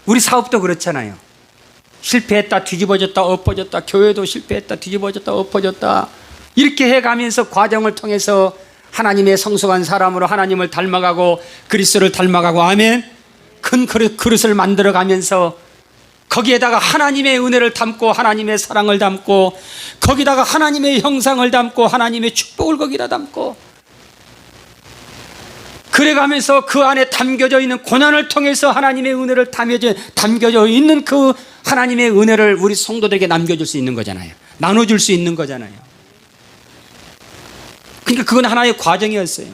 우리 사업도 그렇잖아요. 실패했다 뒤집어졌다 엎어졌다, 교회도 실패했다 뒤집어졌다 엎어졌다, 이렇게 해가면서 과정을 통해서 하나님의 성숙한 사람으로 하나님을 닮아가고 그리스도를 닮아가고, 아멘. 큰 그릇을 만들어가면서 거기에다가 하나님의 은혜를 담고 하나님의 사랑을 담고 거기다가 하나님의 형상을 담고 하나님의 축복을 거기다 담고 그래가면서 그 안에 담겨져 있는 고난을 통해서 하나님의 은혜를 담겨져 있는 그 하나님의 은혜를 우리 성도들에게 남겨줄 수 있는 거잖아요. 나눠줄 수 있는 거잖아요. 그러니까 그건 하나의 과정이었어요.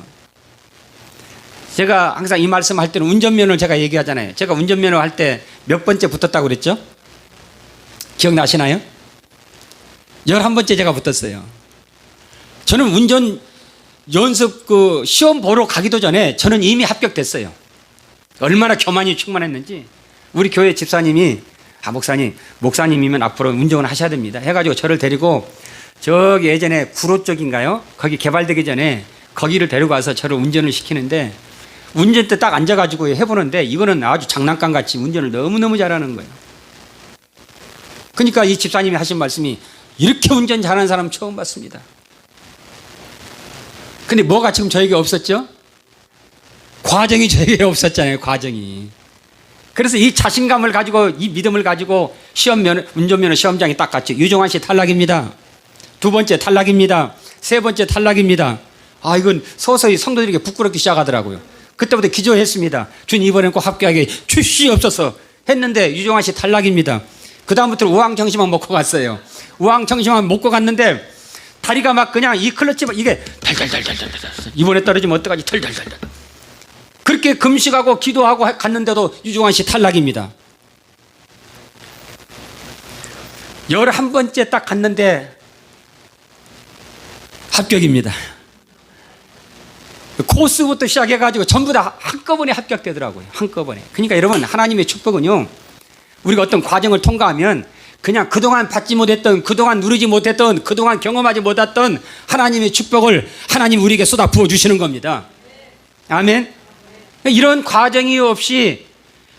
제가 항상 이 말씀할 때는 운전면허를 제가 얘기하잖아요. 제가 운전면허 할 때 몇 번째 붙었다고 그랬죠? 기억나시나요? 11번째 제가 붙었어요. 저는 운전 연습 시험 보러 가기도 전에 저는 이미 합격됐어요. 얼마나 교만이 충만했는지 우리 교회 집사님이 목사님이면 앞으로 운전을 하셔야 됩니다 해가지고 저를 데리고 저기 예전에 구로 쪽인가요? 거기 개발되기 전에 거기를 데리고 와서 저를 운전을 시키는데 운전대 딱 앉아가지고 해보는데 이거는 아주 장난감 같이 운전을 너무너무 잘하는 거예요. 그러니까 이 집사님이 하신 말씀이 이렇게 운전 잘하는 사람 처음 봤습니다. 근데 뭐가 지금 저에게 없었죠? 과정이 저에게 없었잖아요. 과정이. 그래서 이 자신감을 가지고 이 믿음을 가지고 운전면허 시험장에 딱 갔죠. 유종환 씨 탈락입니다. 2번째 탈락입니다. 3번째 탈락입니다. 이건 서서히 성도들에게 부끄럽기 시작하더라고요. 그때부터 기도했습니다. 주님 이번엔 꼭 합격하게 주시옵소서 했는데 유종환 씨 탈락입니다. 그 다음부터 우황청심환 먹고 갔어요. 우황청심환 먹고 갔는데 다리가 막 그냥 이 클러치 이게 달달달달달 이번에 떨어지면 어떡하지 덜덜덜 그렇게 금식하고 기도하고 갔는데도 유종환 씨 탈락입니다. 11번째 딱 갔는데 합격입니다. 코스부터 시작해가지고 전부 다 한꺼번에 합격되더라고요. 한꺼번에. 그러니까 여러분 하나님의 축복은요 우리가 어떤 과정을 통과하면 그냥 그동안 받지 못했던 그동안 누리지 못했던 그동안 경험하지 못했던 하나님의 축복을 하나님 우리에게 쏟아 부어주시는 겁니다. 아멘. 이런 과정이 없이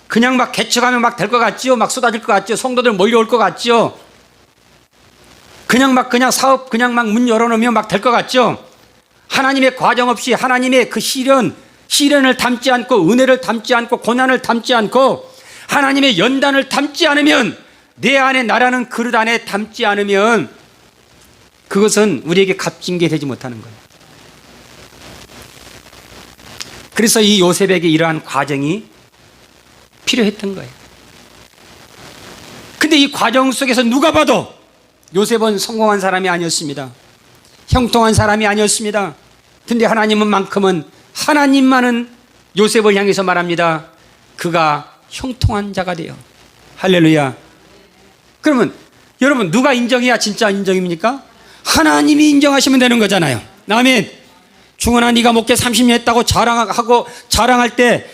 그냥 막 개척하면 막 될 것 같지요. 막 쏟아질 것 같지요. 성도들 몰려올 것 같지요. 그냥 사업 그냥 막 문 열어놓으면 막 될 것 같죠. 하나님의 과정 없이 하나님의 그 시련을 담지 않고 은혜를 담지 않고 고난을 담지 않고 하나님의 연단을 담지 않으면 내 안에 나라는 그릇 안에 담지 않으면 그것은 우리에게 값진 게 되지 못하는 거예요. 그래서 이 요셉에게 이러한 과정이 필요했던 거예요. 근데 이 과정 속에서 누가 봐도 요셉은 성공한 사람이 아니었습니다. 형통한 사람이 아니었습니다. 근데 하나님만은 요셉을 향해서 말합니다. 그가 형통한 자가 돼요. 할렐루야. 그러면 여러분 누가 인정해야 진짜 인정입니까? 하나님이 인정하시면 되는 거잖아요. 아멘. 중원아 네가 목회 30년 했다고 자랑할 때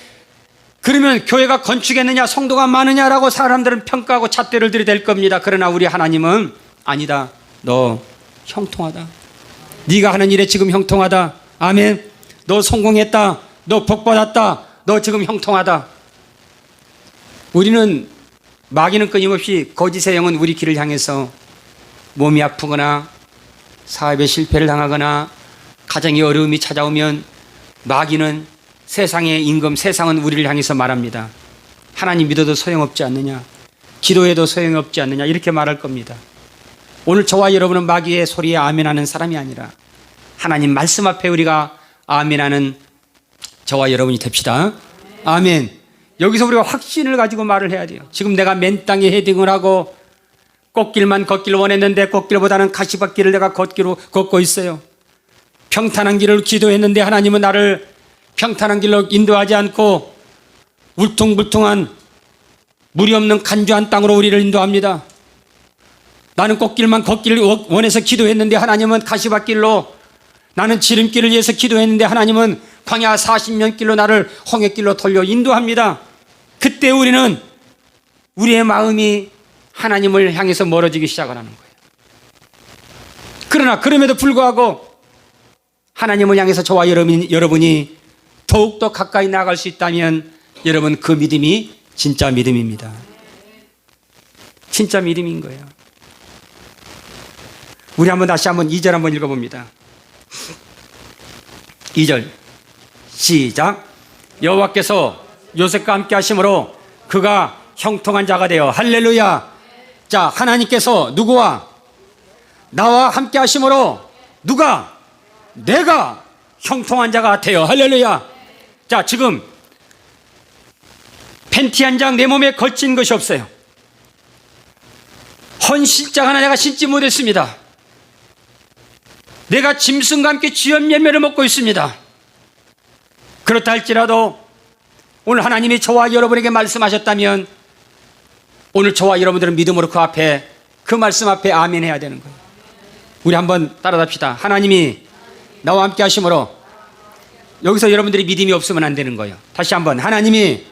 그러면 교회가 건축했느냐 성도가 많으냐라고 사람들은 평가하고 잣대를 들이댈 겁니다. 그러나 우리 하나님은 아니다. 너 형통하다. 네가 하는 일에 지금 형통하다. 아멘. 너 성공했다. 너 복받았다. 너 지금 형통하다. 우리는 마귀는 끊임없이 거짓의 영은 우리 길을 향해서 몸이 아프거나 사업에 실패를 당하거나 가정에 어려움이 찾아오면 마귀는 세상의 임금 세상은 우리를 향해서 말합니다. 하나님 믿어도 소용없지 않느냐, 기도해도 소용없지 않느냐 이렇게 말할 겁니다. 오늘 저와 여러분은 마귀의 소리에 아멘하는 사람이 아니라 하나님 말씀 앞에 우리가 아멘하는 저와 여러분이 됩시다. 아멘. 여기서 우리가 확신을 가지고 말을 해야 돼요. 지금 내가 맨 땅에 헤딩을 하고 꽃길만 걷기를 원했는데 꽃길보다는 가시밭길을 내가 걷고 있어요. 평탄한 길을 기도했는데 하나님은 나를 평탄한 길로 인도하지 않고 울퉁불퉁한 물이 없는 간주한 땅으로 우리를 인도합니다. 나는 꽃길만 걷기를 원해서 기도했는데 하나님은 가시밭길로, 나는 지름길을 위해서 기도했는데 하나님은 광야 40년 길로 나를 홍해길로 돌려 인도합니다. 그때 우리는 우리의 마음이 하나님을 향해서 멀어지기 시작하는 거예요. 그러나 그럼에도 불구하고 하나님을 향해서 저와 여러분이 더욱더 가까이 나아갈 수 있다면 여러분 그 믿음이 진짜 믿음입니다. 진짜 믿음인 거예요. 우리 다시 한번 2절 한번 읽어봅니다. 2절 시작. 여호와께서 요셉과 함께 하심으로 그가 형통한 자가 되어. 할렐루야. 자, 하나님께서 누구와? 나와 함께 하심으로 누가? 내가 형통한 자가 되어. 할렐루야. 자, 지금 팬티 한 장 내 몸에 걸친 것이 없어요. 헌신장 하나 내가 신지 못했습니다. 내가 짐승과 함께 쥐염 열매를 먹고 있습니다. 그렇다 할지라도 오늘 하나님이 저와 여러분에게 말씀하셨다면 오늘 저와 여러분들은 믿음으로 그 앞에, 그 말씀 앞에 아멘 해야 되는 거예요. 우리 한번 따라합시다. 하나님이 나와 함께 하심으로. 여기서 여러분들이 믿음이 없으면 안 되는 거예요. 다시 한번. 하나님이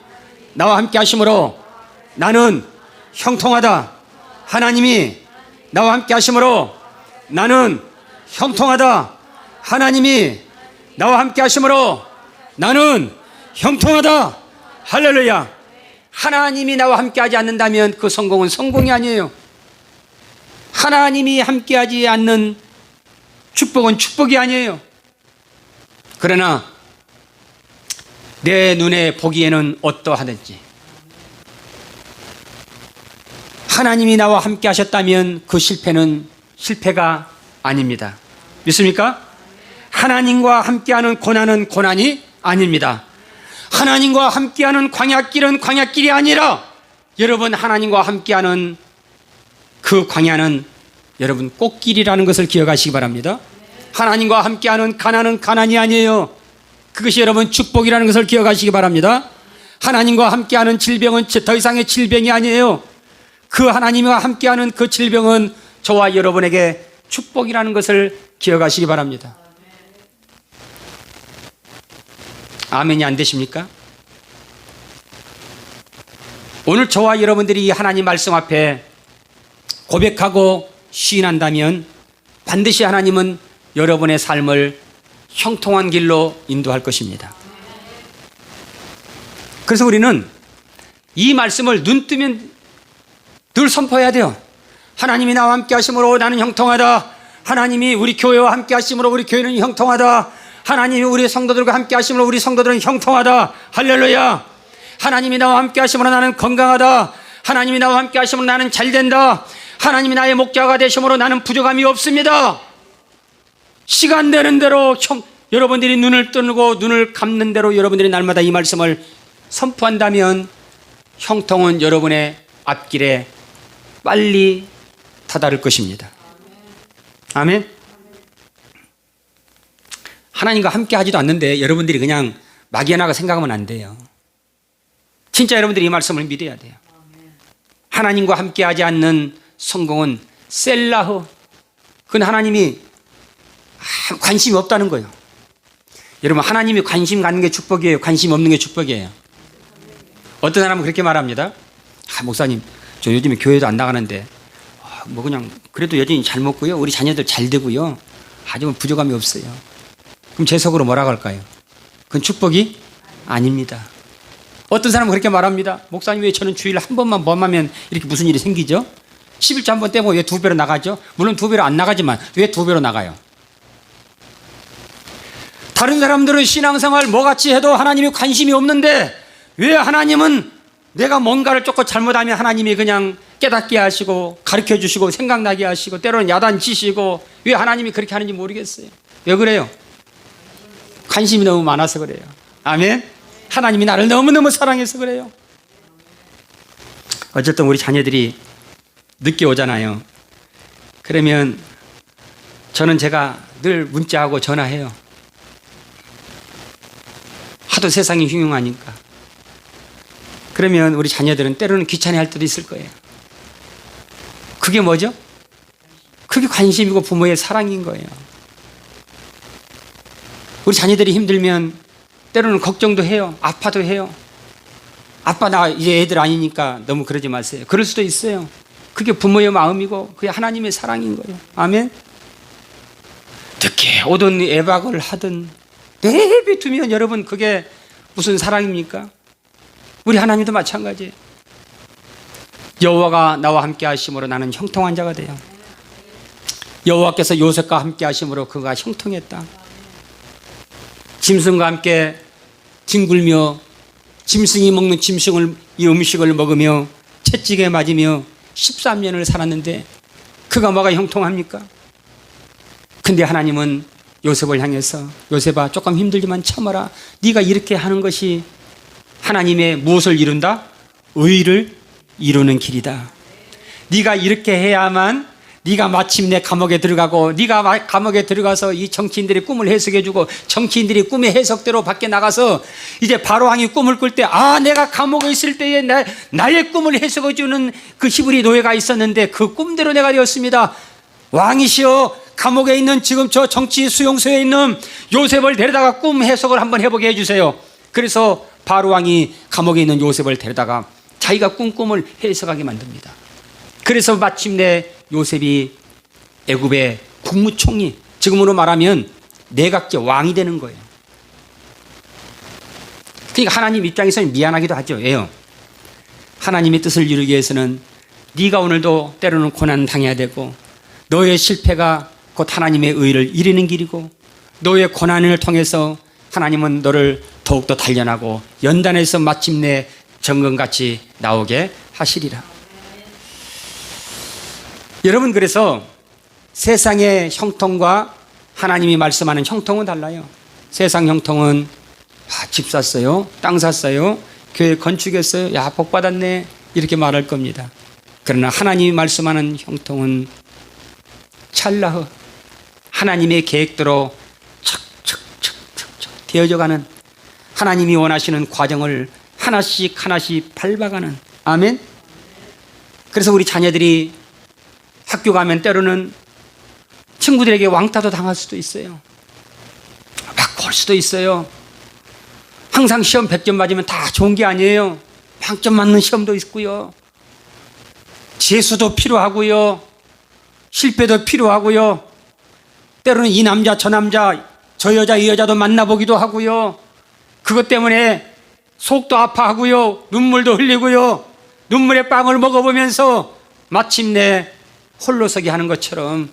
나와 함께 하심으로 나는 형통하다. 하나님이 나와 함께 하심으로 나는 형통하다. 하나님이 나와 함께 하심으로 나는 형통하다. 할렐루야. 하나님이 나와 함께 하지 않는다면 그 성공은 성공이 아니에요. 하나님이 함께하지 않는 축복은 축복이 아니에요. 그러나 내 눈에 보기에는 어떠하든지 하나님이 나와 함께 하셨다면 그 실패는 실패가 아닙니다. 믿습니까? 하나님과 함께하는 고난은 고난이 아닙니다. 하나님과 함께하는 광야길은 광야길이 아니라 여러분, 하나님과 함께하는 그 광야는 여러분 꽃길이라는 것을 기억하시기 바랍니다. 하나님과 함께하는 가난은 가난이 아니에요. 그것이 여러분 축복이라는 것을 기억하시기 바랍니다. 하나님과 함께하는 질병은 더 이상의 질병이 아니에요. 그 하나님과 함께하는 그 질병은 저와 여러분에게 축복이라는 것을 기억하시기 바랍니다. 아멘이 안 되십니까? 오늘 저와 여러분들이 이 하나님 말씀 앞에 고백하고 시인한다면 반드시 하나님은 여러분의 삶을 형통한 길로 인도할 것입니다. 그래서 우리는 이 말씀을 눈 뜨면 늘 선포해야 돼요. 하나님이 나와 함께 하심으로 나는 형통하다. 하나님이 우리 교회와 함께 하심으로 우리 교회는 형통하다. 하나님이 우리 성도들과 함께 하심으로 우리 성도들은 형통하다. 할렐루야. 하나님이 나와 함께 하심으로 나는 건강하다. 하나님이 나와 함께 하심으로 나는 잘된다. 하나님이 나의 목자가 되심으로 나는 부족함이 없습니다. 시간 되는 대로 여러분들이 눈을 뜨고 눈을 감는 대로 여러분들이 날마다 이 말씀을 선포한다면 형통은 여러분의 앞길에 빨리 다다를 것입니다. 아멘. 하나님과 함께 하지도 않는데 여러분들이 그냥 막연하게 생각하면 안 돼요. 진짜 여러분들이 이 말씀을 믿어야 돼요. 하나님과 함께 하지 않는 성공은 셀라흐, 그건 하나님이 관심이 없다는 거예요. 여러분, 하나님이 관심 갖는 게 축복이에요? 관심 없는 게 축복이에요? 어떤 사람은 그렇게 말합니다. 목사님, 저 요즘에 교회도 안 나가는데 뭐 그냥 그래도 여전히 잘 먹고요, 우리 자녀들 잘 되고요, 아주 부족함이 없어요. 그럼 제 속으로 뭐라고 할까요? 그건 축복이 아닙니다. 어떤 사람은 그렇게 말합니다. 목사님, 왜 저는 주일 한 번만 범하면 이렇게 무슨 일이 생기죠? 11조 한 번 떼면 왜 2배로 나가죠? 물론 2배로 안 나가지만 왜 2배로 나가요? 다른 사람들은 신앙생활 뭐같이 해도 하나님이 관심이 없는데 왜 하나님은 내가 뭔가를 조금 잘못하면 하나님이 그냥 깨닫게 하시고 가르쳐 주시고 생각나게 하시고 때로는 야단치시고 왜 하나님이 그렇게 하는지 모르겠어요. 왜 그래요? 관심이 너무 많아서 그래요. 아멘. 하나님이 나를 너무너무 사랑해서 그래요. 어쨌든 우리 자녀들이 늦게 오잖아요. 그러면 저는 제가 늘 문자하고 전화해요. 하도 세상이 흉흉하니까. 그러면 우리 자녀들은 때로는 귀찮아할 때도 있을 거예요. 그게 뭐죠? 그게 관심이고 부모의 사랑인 거예요. 우리 자녀들이 힘들면 때로는 걱정도 해요. 아파도 해요. 아빠 나 이제 애들 아니니까 너무 그러지 마세요. 그럴 수도 있어요. 그게 부모의 마음이고 그게 하나님의 사랑인 거예요. 아멘. 늦게 오든 애박을 하든 내비두면 여러분 그게 무슨 사랑입니까? 우리 하나님도 마찬가지예요. 여호와가 나와 함께 하심으로 나는 형통한 자가 돼요. 여호와께서 요셉과 함께 하심으로 그가 형통했다. 짐승과 함께 뒹굴며 짐승이 먹는 이 음식을 먹으며 채찍에 맞으며 13년을 살았는데 그가 뭐가 형통합니까? 근데 하나님은 요셉을 향해서 요셉아 조금 힘들지만 참아라. 네가 이렇게 하는 것이 하나님의 무엇을 이룬다? 의를 이루는 길이다. 네가 이렇게 해야만 네가 마침내 감옥에 들어가고 네가 감옥에 들어가서 이 정치인들의 꿈을 해석해주고 정치인들이 꿈의 해석대로 밖에 나가서 이제 바로왕이 꿈을 꿀 때 내가 감옥에 있을 때에 나의 꿈을 해석해주는 그 히브리 노예가 있었는데 그 꿈대로 내가 되었습니다. 왕이시여 감옥에 있는 지금 저 정치 수용소에 있는 요셉을 데려다가 꿈 해석을 한번 해보게 해주세요. 그래서 바로왕이 감옥에 있는 요셉을 데려다가 자기가 꿈을 해석하게 만듭니다. 그래서 마침내 요셉이 애굽의 국무총리, 지금으로 말하면 내각제 왕이 되는 거예요. 그러니까 하나님 입장에서는 미안하기도 하죠. 왜요? 하나님의 뜻을 이루기 위해서는 네가 오늘도 때로는 고난 당해야 되고 너의 실패가 곧 하나님의 의를 이루는 길이고 너의 고난을 통해서 하나님은 너를 더욱더 단련하고 연단해서 마침내 정금같이 나오게 하시리라. 여러분, 그래서 세상의 형통과 하나님이 말씀하는 형통은 달라요. 세상 형통은 집 샀어요, 땅 샀어요, 교회 건축했어요, 야 복 받았네 이렇게 말할 겁니다. 그러나 하나님이 말씀하는 형통은 찰나흐 하나님의 계획대로 척척척척척 되어져가는, 하나님이 원하시는 과정을 하나씩 밟아가는. 아멘. 그래서 우리 자녀들이 학교 가면 때로는 친구들에게 왕따도 당할 수도 있어요. 맞고 올 수도 있어요. 항상 시험 100점 맞으면 다 좋은 게 아니에요. 빵점 맞는 시험도 있고요. 재수도 필요하고요. 실패도 필요하고요. 때로는 이 남자 저 남자 저 여자 이 여자도 만나보기도 하고요. 그것 때문에 속도 아파하고요. 눈물도 흘리고요. 눈물의 빵을 먹어보면서 마침내 홀로서기 하는 것처럼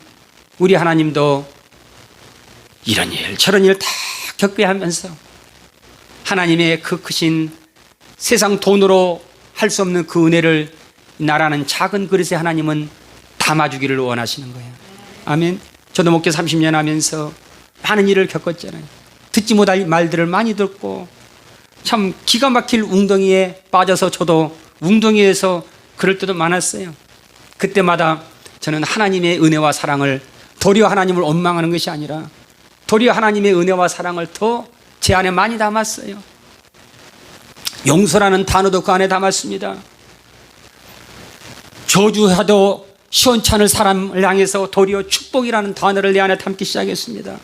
우리 하나님도 이런 일 저런 일 다 겪어야 하면서 하나님의 그 크신 세상 돈으로 할 수 없는 그 은혜를 나라는 작은 그릇에 하나님은 담아주기를 원하시는 거예요. 아멘. 저도 목회 30년 하면서 많은 일을 겪었잖아요. 듣지 못할 말들을 많이 듣고 참 기가 막힐 웅덩이에 빠져서 저도 웅덩이에서 그럴 때도 많았어요. 그때마다 저는 하나님의 은혜와 사랑을, 도리어 하나님을 원망하는 것이 아니라 도리어 하나님의 은혜와 사랑을 더 제 안에 많이 담았어요. 용서라는 단어도 그 안에 담았습니다. 저주하도 시원찮을 사람을 향해서 도리어 축복이라는 단어를 내 안에 담기 시작했습니다.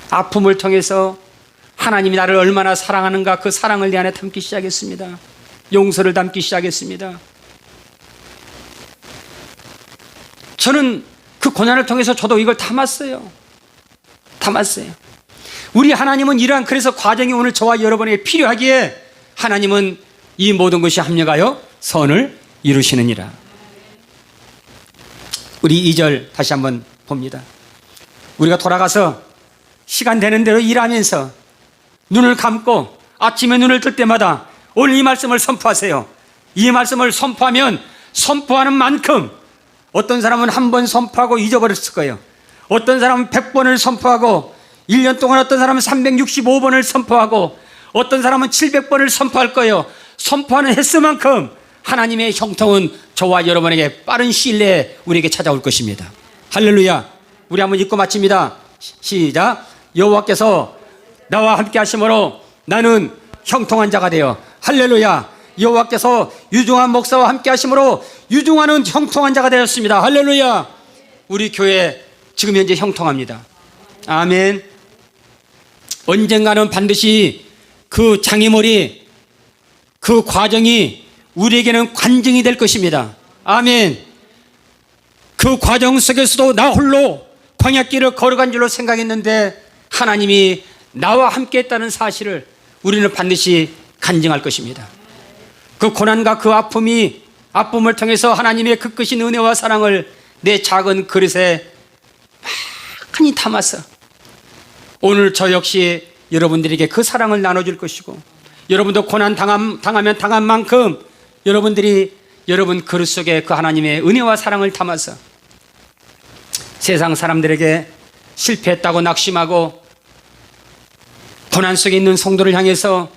아픔을 통해서 하나님이 나를 얼마나 사랑하는가, 그 사랑을 내 안에 담기 시작했습니다. 용서를 담기 시작했습니다. 저는 그 고난을 통해서 저도 이걸 담았어요. 우리 하나님은 이러한 그래서 과정이 오늘 저와 여러분에게 필요하기에 하나님은 이 모든 것이 합력하여 선을 이루시느니라. 우리 2절 다시 한번 봅니다. 우리가 돌아가서 시간 되는 대로 일하면서 눈을 감고 아침에 눈을 뜰 때마다 오늘 이 말씀을 선포하세요. 이 말씀을 선포하면 선포하는 만큼 어떤 사람은 한 번 선포하고 잊어버렸을 거예요. 어떤 사람은 100번을 선포하고 1년 동안 어떤 사람은 365번을 선포하고 어떤 사람은 700번을 선포할 거예요. 선포하는 횟수만큼 하나님의 형통은 저와 여러분에게 빠른 시일 내에 우리에게 찾아올 것입니다. 할렐루야. 우리 한번 읽고 마칩니다. 시작. 여호와께서 나와 함께 하심으로 나는 형통한 자가 되어. 할렐루야. 여호와께서 유중한 목사와 함께 하심으로 유중한은 형통한 자가 되었습니다. 할렐루야. 우리 교회 지금 현재 형통합니다. 아멘. 언젠가는 반드시 그 장애물이, 그 과정이 우리에게는 관증이 될 것입니다. 아멘. 그 과정 속에서도 나 홀로 광야길을 걸어간 줄로 생각했는데 하나님이 나와 함께 했다는 사실을 우리는 반드시 간증할 것입니다. 그 고난과 그 아픔을 통해서 하나님의 그 크신 은혜와 사랑을 내 작은 그릇에 많이 담아서 오늘 저 역시 여러분들에게 그 사랑을 나눠줄 것이고, 여러분도 고난 당하면 당한 만큼 여러분들이 여러분 그릇 속에 그 하나님의 은혜와 사랑을 담아서 세상 사람들에게 실패했다고 낙심하고 고난 속에 있는 성도를 향해서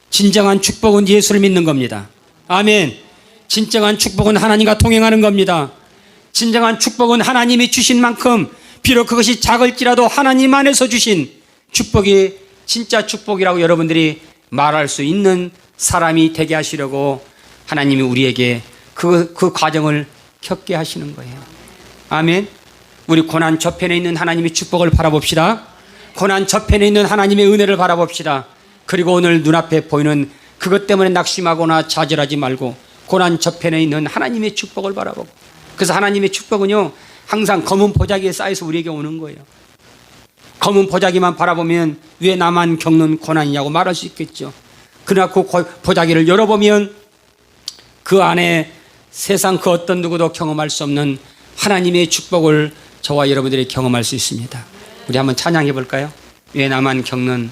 진정한 축복은 예수를 믿는 겁니다. 아멘. 진정한 축복은 하나님과 동행하는 겁니다. 진정한 축복은 하나님이 주신 만큼 비록 그것이 작을지라도 하나님 안에서 주신 축복이 진짜 축복이라고 여러분들이 말할 수 있는 사람이 되게 하시려고 하나님이 우리에게 그 과정을 겪게 하시는 거예요. 아멘. 우리 고난 저편에 있는 하나님의 축복을 바라봅시다. 고난 저편에 있는 하나님의 은혜를 바라봅시다. 그리고 오늘 눈앞에 보이는 그것 때문에 낙심하거나 좌절하지 말고 고난 저편에 있는 하나님의 축복을 바라보고, 그래서 하나님의 축복은요 항상 검은 보자기에 쌓여서 우리에게 오는 거예요. 검은 보자기만 바라보면 왜 나만 겪는 고난이냐고 말할 수 있겠죠. 그러나 그 보자기를 열어보면 그 안에 세상 그 어떤 누구도 경험할 수 없는 하나님의 축복을 저와 여러분들이 경험할 수 있습니다. 우리 한번 찬양해 볼까요? 왜 나만 겪는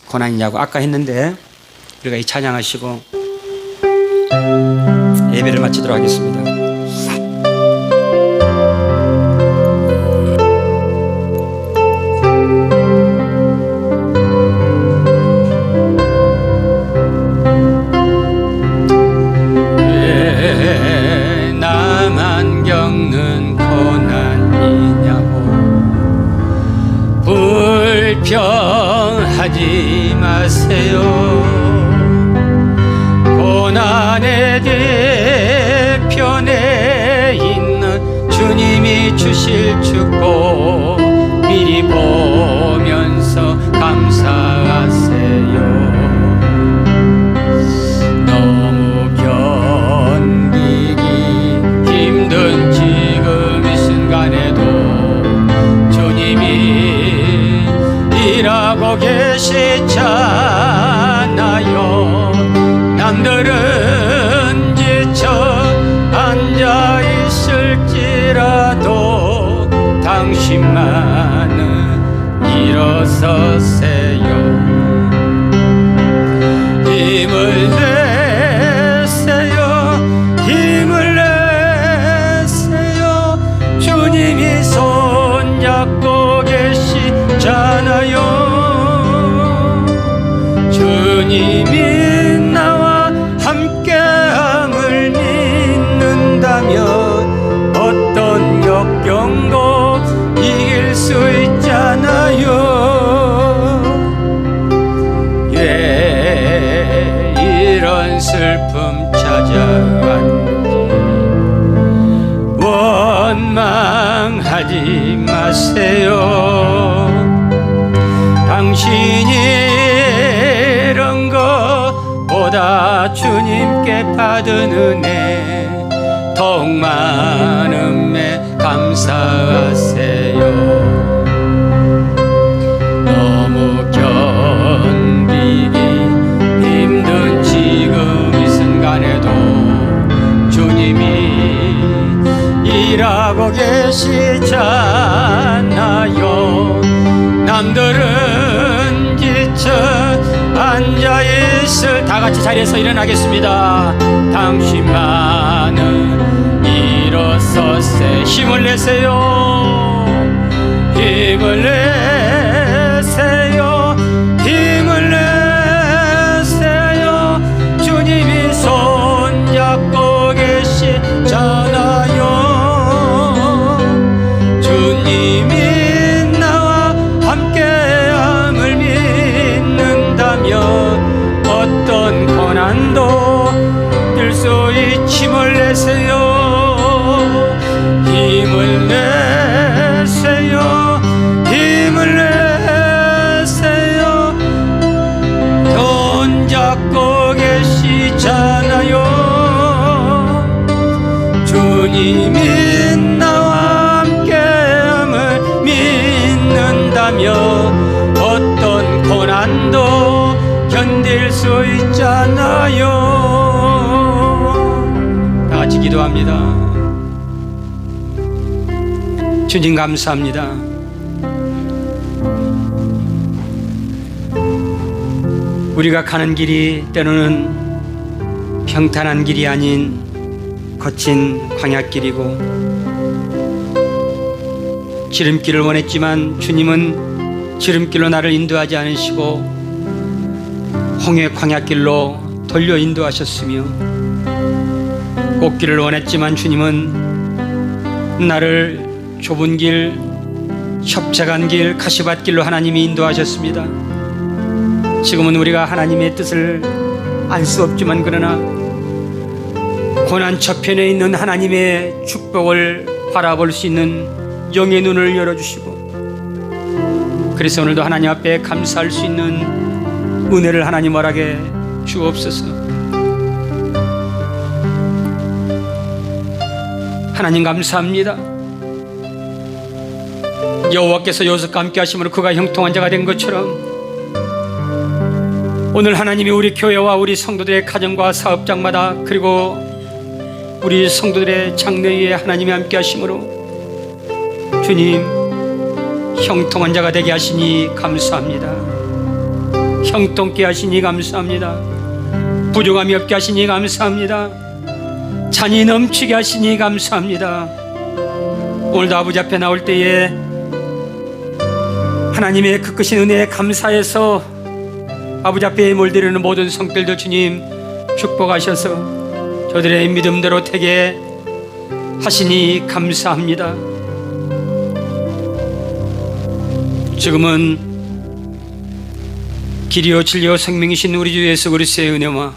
고난이냐고 아까 했는데 우리가 이 찬양하시고 예배를 마치도록 하겠습니다. 왜 나만 겪는 고난이냐고 불평하지 마세요. 고난의 뒤편에 있는 주님이 주실 축복 미리 보면서 감사하세요. 너무 견디기 힘든 지금 이 순간에도 주님이 일하고 계시잖아요. 남들은 지쳐 앉아 있을지라도 당신만은 일어서세요. 힘을 내세요. 힘을 내세요. 주님이 손잡고 계시잖아요. 주님이 함께함을 믿는다면 어떤 역경도 이길 수 있잖아요. 왜 이런 슬픔 찾아왔는지 원망하지 마세요. 당신이 이런 것보다 주님께 받은 은혜 더욱 많음에 감사하세요. 너무 견디기 힘든 지금 이 순간에도 주님이 일하고 계시잖아요. 남들은 지쳐 앉아있을 다 같이 자리에서 일어나겠습니다. 당신만은 일어서세. 힘을 내세요. 힘을 내세요. 힘을 내세요. 주님이 손잡고 계시잖아요. 주님이 나와 함께함을 믿는다면 어떤 고난도 뛸 수 있지. 힘을 내세요. 힘을 내세요. 힘을 내세요. 손잡고 계시잖아요. 주님이 나와 함께함을 믿는다면 어떤 고난도 견딜 수 있잖아요. 다 같이 기도합니다. 주님 감사합니다. 우리가 가는 길이 때로는 평탄한 길이 아닌 거친 광야길이고 지름길을 원했지만 주님은 지름길로 나를 인도하지 않으시고 홍해 광야길로 돌려 인도하셨으며 꽃길을 원했지만 주님은 나를 좁은 길, 협착한 길, 가시밭길로 하나님이 인도하셨습니다. 지금은 우리가 하나님의 뜻을 알 수 없지만 그러나 고난 저편에 있는 하나님의 축복을 바라볼 수 있는 영의 눈을 열어주시고 그래서 오늘도 하나님 앞에 감사할 수 있는 은혜를 하나님 허락해 주옵소서. 하나님 감사합니다. 여호와께서 요셉과 함께 하심으로 그가 형통한 자가 된 것처럼 오늘 하나님이 우리 교회와 우리 성도들의 가정과 사업장마다 그리고 우리 성도들의 장래에 하나님이 함께 하심으로 주님 형통한 자가 되게 하시니 감사합니다. 형통케 하시니 감사합니다. 부족함이 없게 하시니 감사합니다. 잔이 넘치게 하시니 감사합니다. 오늘도 아버지 앞에 나올 때에 하나님의 그 크신 은혜에 감사해서 아버지 앞에 몰드리는 모든 성들도 주님 축복하셔서 저들의 믿음대로 되게 하시니 감사합니다. 지금은 길이요 진리요 생명이신 우리 주 예수 그리스도의 은혜와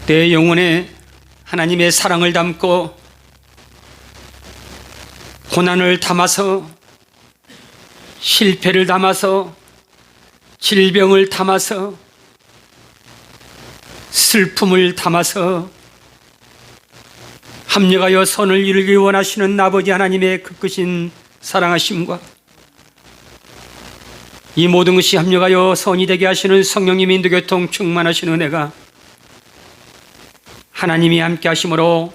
내 영혼에 하나님의 사랑을 담고 고난을 담아서 실패를 담아서 질병을 담아서 슬픔을 담아서 합력하여 선을 이루기 원하시는 아버지 하나님의 그 크신 사랑하심과 이 모든 것이 합력하여 선이 되게 하시는 성령님 인도교통 충만하신 은혜가 하나님이 함께 하심으로